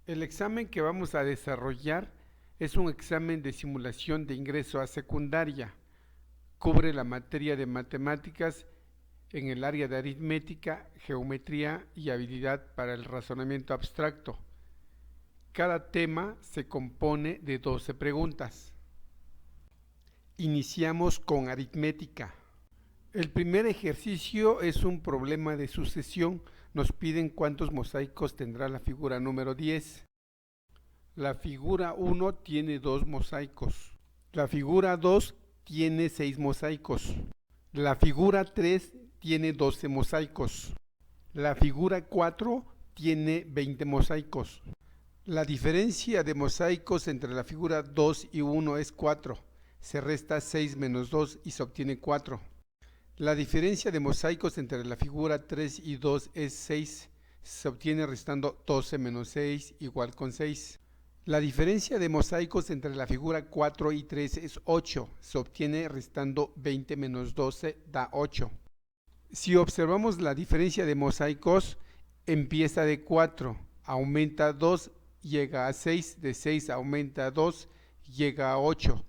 El examen que vamos a desarrollar es un examen de simulación de ingreso a secundaria. Cubre la materia de matemáticas en el área de aritmética, geometría y habilidad para el razonamiento abstracto. Cada tema se compone de 12 preguntas. Iniciamos con aritmética. El primer ejercicio es un problema de sucesión. Nos piden cuántos mosaicos tendrá la figura número 10. La figura 1 tiene 2 mosaicos. La figura 2 tiene 6 mosaicos. La figura 3 tiene 12 mosaicos. La figura 4 tiene 20 mosaicos. La diferencia de mosaicos entre la figura 2 y 1 es 4. Se resta 6 menos 2 y se obtiene 4. La diferencia de mosaicos entre la figura 3 y 2 es 6. Se obtiene restando 12 menos 6 igual con 6. La diferencia de mosaicos entre la figura 4 y 3 es 8. Se obtiene restando 20 menos 12 da 8. Si observamos la diferencia de mosaicos, empieza de 4, aumenta 2, llega a 6, de 6 aumenta 2, llega a 8.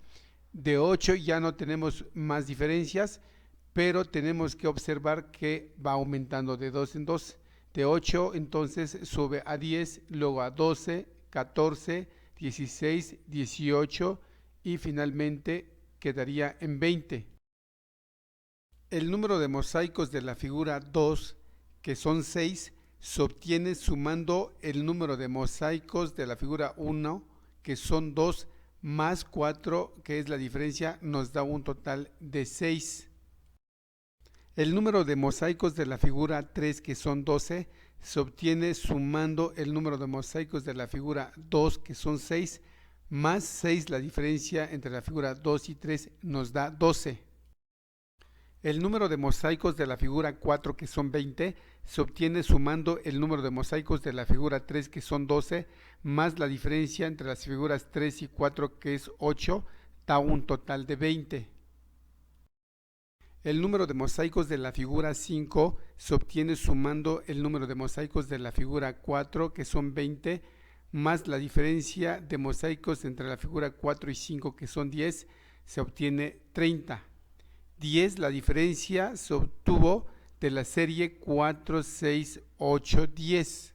De 8 ya no tenemos más diferencias, pero tenemos que observar que va aumentando de 2 en 2. De 8 entonces sube a 10, luego a 12, 14, 16, 18 y finalmente quedaría en 20. El número de mosaicos de la figura 2, que son 6, se obtiene sumando el número de mosaicos de la figura 1, que son 2, más 4, que es la diferencia, nos da un total de 6. El número de mosaicos de la figura 3, que son 12, se obtiene sumando el número de mosaicos de la figura 2, que son 6, más 6, la diferencia entre la figura 2 y 3 nos da 12. El número de mosaicos de la figura 4, que son 20, se obtiene sumando el número de mosaicos de la figura 3, que son 12, más la diferencia entre las figuras 3 y 4, que es 8, da un total de 20. El número de mosaicos de la figura 5 se obtiene sumando el número de mosaicos de la figura 4, que son 20, más la diferencia de mosaicos entre la figura 4 y 5, que son 10, se obtiene 30. 10, la diferencia se obtuvo de la serie 4, 6, 8, 10.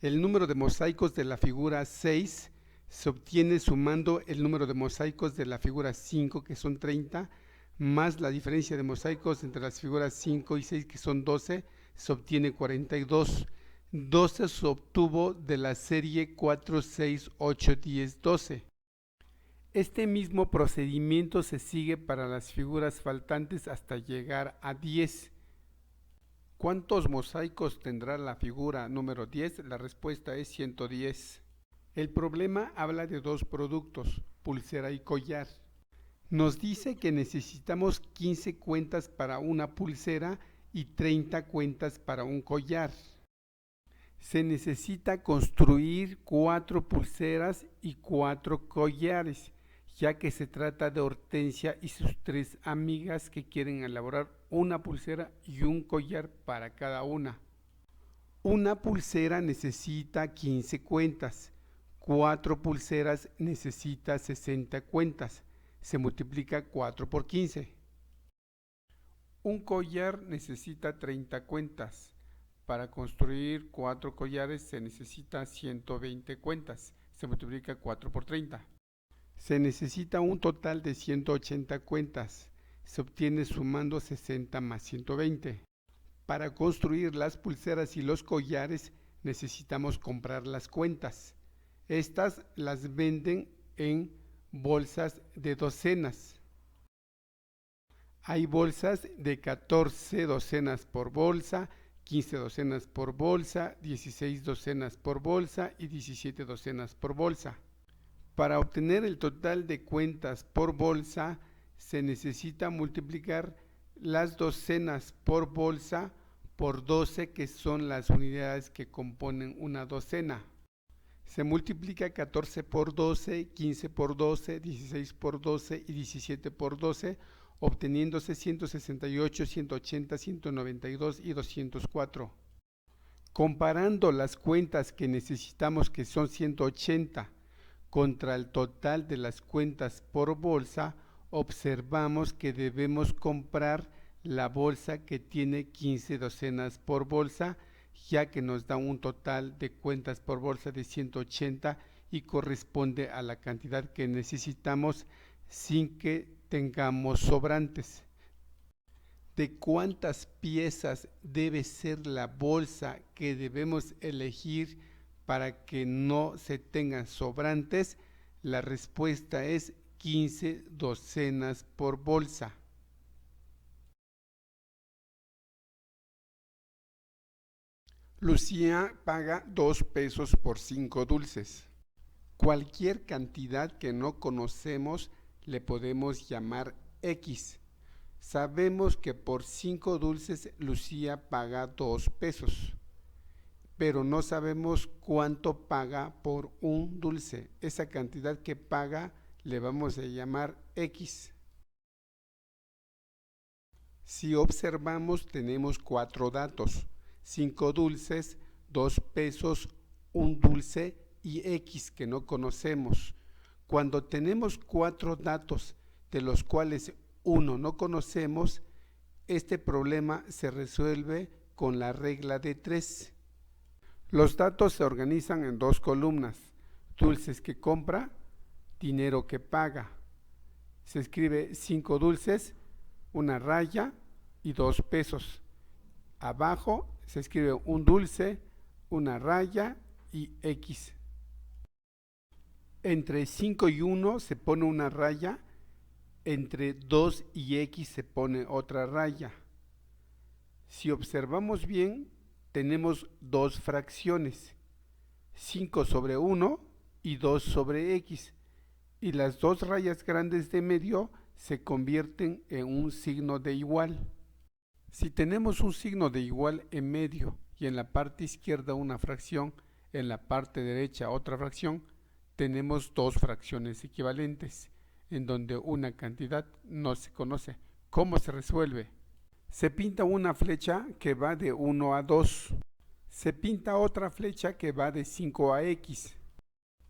El número de mosaicos de la figura 6 se obtiene sumando el número de mosaicos de la figura 5, que son 30, más la diferencia de mosaicos entre las figuras 5 y 6, que son 12, se obtiene 42. 12 se obtuvo de la serie 4, 6, 8, 10, 12. Este mismo procedimiento se sigue para las figuras faltantes hasta llegar a 10. ¿Cuántos mosaicos tendrá la figura número 10? La respuesta es 110. El problema habla de dos productos, pulsera y collar. Nos dice que necesitamos 15 cuentas para una pulsera y 30 cuentas para un collar. Se necesita construir 4 pulseras y 4 collares, ya que se trata de Hortensia y sus 3 amigas que quieren elaborar una pulsera y un collar para cada una. Una pulsera necesita 15 cuentas, 4 pulseras necesita 60 cuentas, se multiplica 4 por 15. Un collar necesita 30 cuentas. Para construir 4 collares se necesita 120 cuentas, se multiplica 4 por 30. Se necesita un total de 180 cuentas, se obtiene sumando 60 más 120. Para construir las pulseras y los collares necesitamos comprar las cuentas. Estas las venden en bolsas de docenas. Hay bolsas de 14 docenas por bolsa, 15 docenas por bolsa, 16 docenas por bolsa y 17 docenas por bolsa. Para obtener el total de cuentas por bolsa se necesita multiplicar las docenas por bolsa por 12, que son las unidades que componen una docena. Se multiplica 14 por 12, 15 por 12, 16 por 12 y 17 por 12, obteniéndose 168, 180, 192 y 204. Comparando las cuentas que necesitamos, que son 180, contra el total de las cuentas por bolsa, observamos que debemos comprar la bolsa que tiene 15 docenas por bolsa, ya que nos da un total de cuentas por bolsa de 180 y corresponde a la cantidad que necesitamos sin que tengamos sobrantes. De cuántas piezas debe ser la bolsa que debemos elegir para que no se tengan sobrantes, la respuesta es 15 docenas por bolsa. Lucía paga 2 pesos por 5 dulces. Cualquier cantidad que no conocemos le podemos llamar X. Sabemos que por 5 dulces Lucía paga 2 pesos, pero no sabemos cuánto paga por un dulce. Esa cantidad que paga le vamos a llamar X. Si observamos, tenemos 4 datos: 5 dulces, 2 pesos, un dulce y X que no conocemos. Cuando tenemos 4 datos, de los cuales uno no conocemos, este problema se resuelve con la regla de 3. Los datos se organizan en 2 columnas: dulces que compra, dinero que paga. Se escribe 5 dulces, una raya y 2 pesos. Abajo se escribe un dulce, una raya y X. Entre 5 y 1 se pone una raya, entre 2 y X se pone otra raya. Si observamos bien, tenemos 2 fracciones: 5 sobre 1 y 2 sobre X, y las 2 rayas grandes de medio se convierten en un signo de igual. Si tenemos un signo de igual en medio y en la parte izquierda una fracción, en la parte derecha otra fracción, tenemos 2 fracciones equivalentes, en donde una cantidad no se conoce. ¿Cómo se resuelve? Se pinta una flecha que va de 1 a 2. Se pinta otra flecha que va de 5 a X.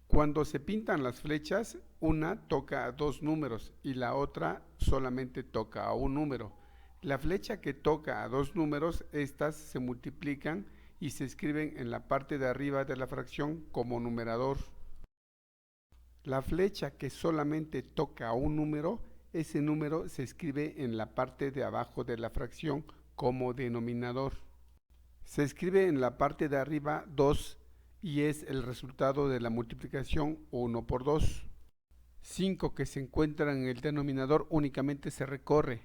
Cuando se pintan las flechas, una toca a 2 números y la otra solamente toca a un número. La flecha que toca a 2 números, estas se multiplican y se escriben en la parte de arriba de la fracción como numerador. La flecha que solamente toca a un número, ese número se escribe en la parte de abajo de la fracción como denominador. Se escribe en la parte de arriba 2 y es el resultado de la multiplicación 1 por 2. 5 que se encuentra en el denominador únicamente se recorre.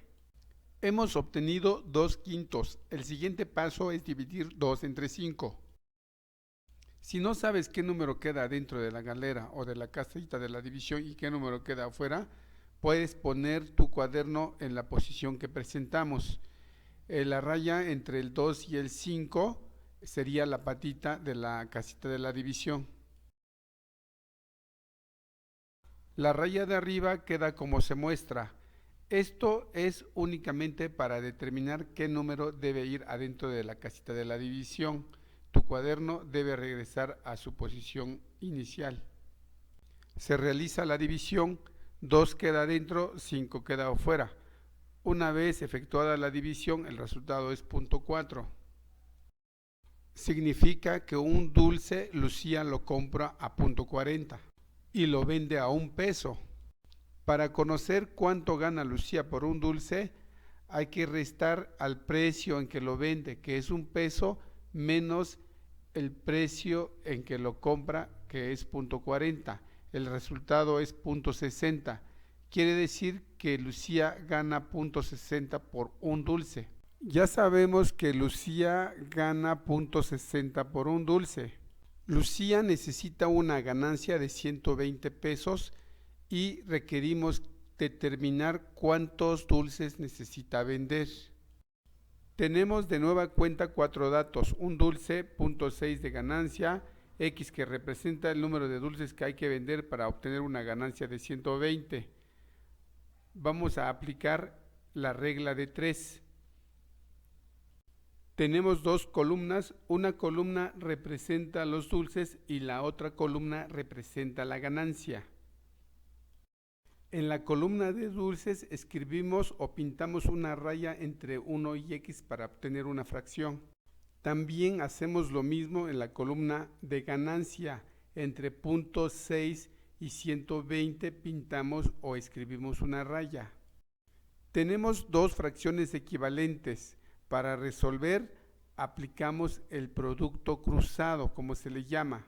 Hemos obtenido 2 quintos. El siguiente paso es dividir 2 entre 5. Si no sabes qué número queda dentro de la galera o de la casillita de la división y qué número queda afuera, puedes poner tu cuaderno en la posición que presentamos. La raya entre el 2 y el 5 sería la patita de la casita de la división. La raya de arriba queda como se muestra. Esto es únicamente para determinar qué número debe ir adentro de la casita de la división. Tu cuaderno debe regresar a su posición inicial. Se realiza la división, 2 queda adentro, 5 queda afuera. Una vez efectuada la división, el resultado es 0.4. Significa que un dulce Lucía lo compra a 0.40 y lo vende a 1 peso. Para conocer cuánto gana Lucía por un dulce, hay que restar al precio en que lo vende, que es 1 peso, menos el precio en que lo compra, que es 0.40. El resultado es 0.60. Quiere decir que Lucía gana 0.60 por un dulce. Ya sabemos que Lucía gana 0.60 por un dulce. Lucía necesita una ganancia de 120 pesos y requerimos determinar cuántos dulces necesita vender. Tenemos de nueva cuenta 4 datos: un dulce, 0.6 de ganancia, X que representa el número de dulces que hay que vender para obtener una ganancia de 120. Vamos a aplicar la regla de 3. Tenemos dos columnas, una columna representa los dulces y la otra columna representa la ganancia. En la columna de dulces escribimos o pintamos una raya entre 1 y x para obtener una fracción. También hacemos lo mismo en la columna de ganancia, entre 0.6 y 120 pintamos o escribimos una raya. Tenemos dos fracciones equivalentes. Para resolver, aplicamos el producto cruzado, como se le llama.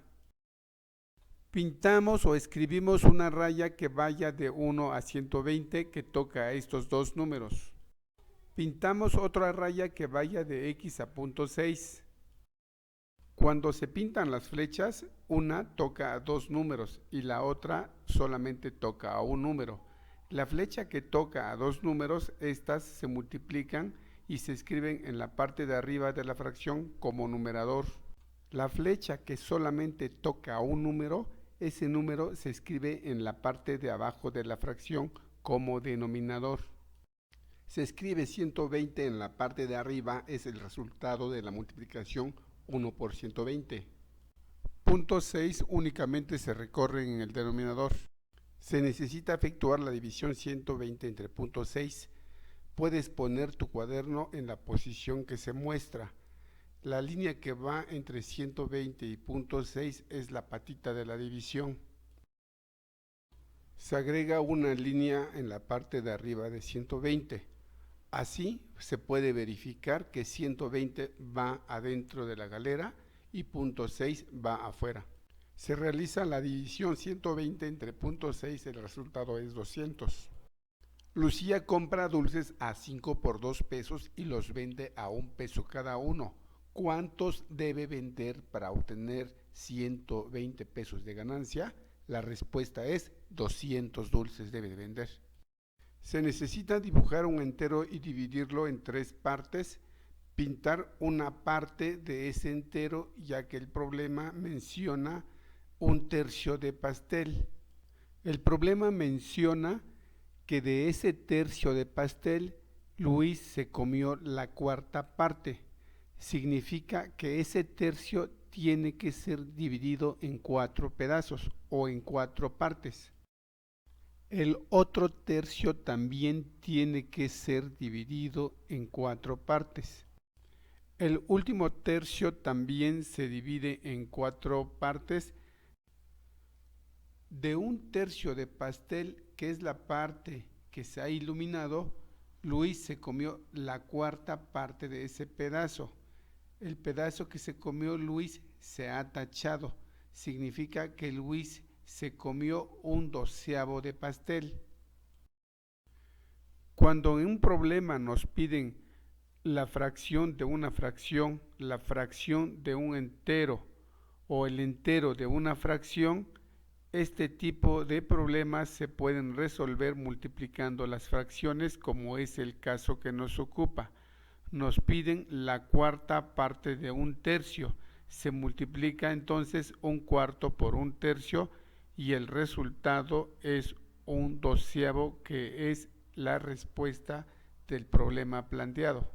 Pintamos o escribimos una raya que vaya de 1 a 120 que toca a estos dos números. Pintamos otra raya que vaya de x a 0.6. Cuando se pintan las flechas, una toca a dos números y la otra solamente toca a un número. La flecha que toca a dos números, estas se multiplican y se escriben en la parte de arriba de la fracción como numerador. La flecha que solamente toca a un número, ese número se escribe en la parte de abajo de la fracción como denominador. Se escribe 120 en la parte de arriba, es el resultado de la multiplicación 1 por 120. 0.6 únicamente se recorre en el denominador. Se necesita efectuar la división 120 entre 0.6. Puedes poner tu cuaderno en la posición que se muestra. La línea que va entre 120 y 0.6 es la patita de la división. Se agrega una línea en la parte de arriba de 120. Así se puede verificar que 120 va adentro de la galera y 0.6 va afuera. Se realiza la división 120 entre 0.6, el resultado es 200. Lucía compra dulces a 5 por 2 pesos y los vende a 1 peso cada uno. ¿Cuántos debe vender para obtener 120 pesos de ganancia? La respuesta es 200 dulces debe vender. Se necesita dibujar un entero y dividirlo en 3 partes, pintar una parte de ese entero, ya que el problema menciona 1/3 de pastel. El problema menciona que de ese tercio de pastel, Luis se comió la 1/4 parte. Significa que ese tercio tiene que ser dividido en 4 pedazos o en 4 partes. El otro tercio también tiene que ser dividido en 4 partes. El último tercio también se divide en 4 partes. De 1/3 de pastel, que es la parte que se ha iluminado, Luis se comió la 1/4 parte de ese pedazo. El pedazo que se comió Luis se ha tachado. Significa que Luis se comió 1/12 de pastel. Cuando en un problema nos piden la fracción de una fracción, la fracción de un entero o el entero de una fracción, este tipo de problemas se pueden resolver multiplicando las fracciones, como es el caso que nos ocupa. Nos piden la 1/4 parte de 1/3. Se multiplica entonces 1/4 por 1/3 y el resultado es 1/12, que es la respuesta del problema planteado.